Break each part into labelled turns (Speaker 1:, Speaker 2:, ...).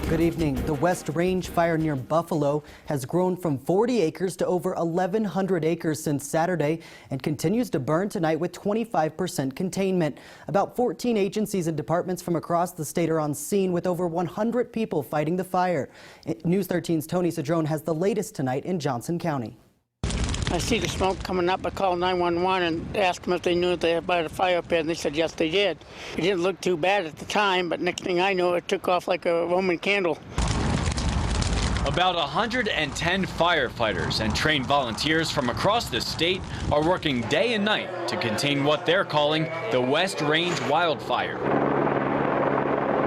Speaker 1: Good evening. The West Range fire near Buffalo has grown from 40 acres to over 1,100 acres since Saturday and continues to burn tonight with 25% containment. About 14 agencies and departments from across the state are on scene with over 100 people fighting the fire. News 13's Tony Cedrone has the latest tonight in Johnson County.
Speaker 2: I see the smoke coming up. I called 911 and asked them if they knew they had a fire pit, and they said yes, they did. It didn't look too bad at the time, but next thing I know, it took off like a Roman candle.
Speaker 3: About 110 firefighters and trained volunteers from across the state are working day and night to contain what they're calling the West Range wildfire.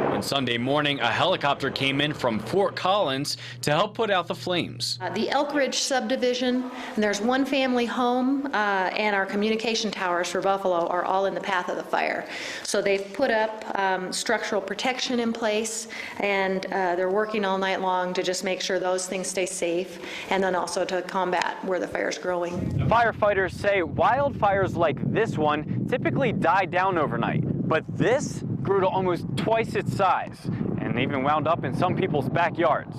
Speaker 3: On Sunday morning, a helicopter came in from Fort Collins to help put out the flames.
Speaker 4: The Elk Ridge subdivision, and there's one family home, and our communication towers for Buffalo are all in the path of the fire. So they've put up structural protection in place, and they're working all night long to just make sure those things stay safe, and then also to combat where the fire's growing.
Speaker 5: Firefighters say wildfires like this one typically die down overnight, but this grew to almost twice its size and even wound up in some people's backyards.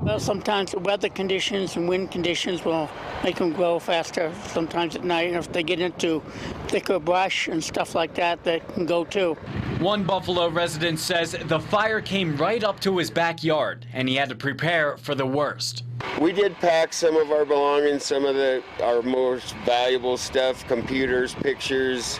Speaker 2: Well, sometimes the weather conditions and wind conditions will make them grow faster sometimes at night. And if they get into thicker brush and stuff like that, they can go too.
Speaker 3: One Buffalo resident says the fire came right up to his backyard and he had to prepare for the worst.
Speaker 6: We did pack some of our belongings, some of our most valuable stuff, computers, pictures,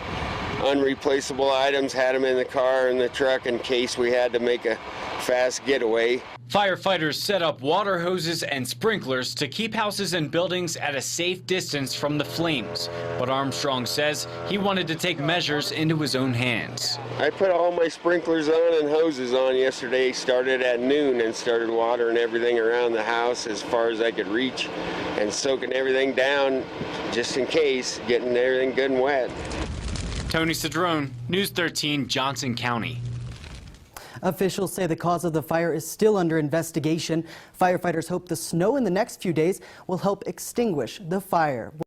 Speaker 6: unreplaceable items, had them in the car and the truck in case we had to make a fast getaway.
Speaker 3: Firefighters set up water hoses and sprinklers to keep houses and buildings at a safe distance from the flames. But Armstrong says he wanted to take measures into his own hands.
Speaker 6: I put all my sprinklers on and hoses on yesterday, started at noon and started watering everything around the house as far as I could reach and soaking everything down just in case, getting everything good and wet.
Speaker 3: Tony Cedrone, News 13, Johnson County.
Speaker 1: Officials say the cause of the fire is still under investigation. Firefighters hope the snow in the next few days will help extinguish the fire.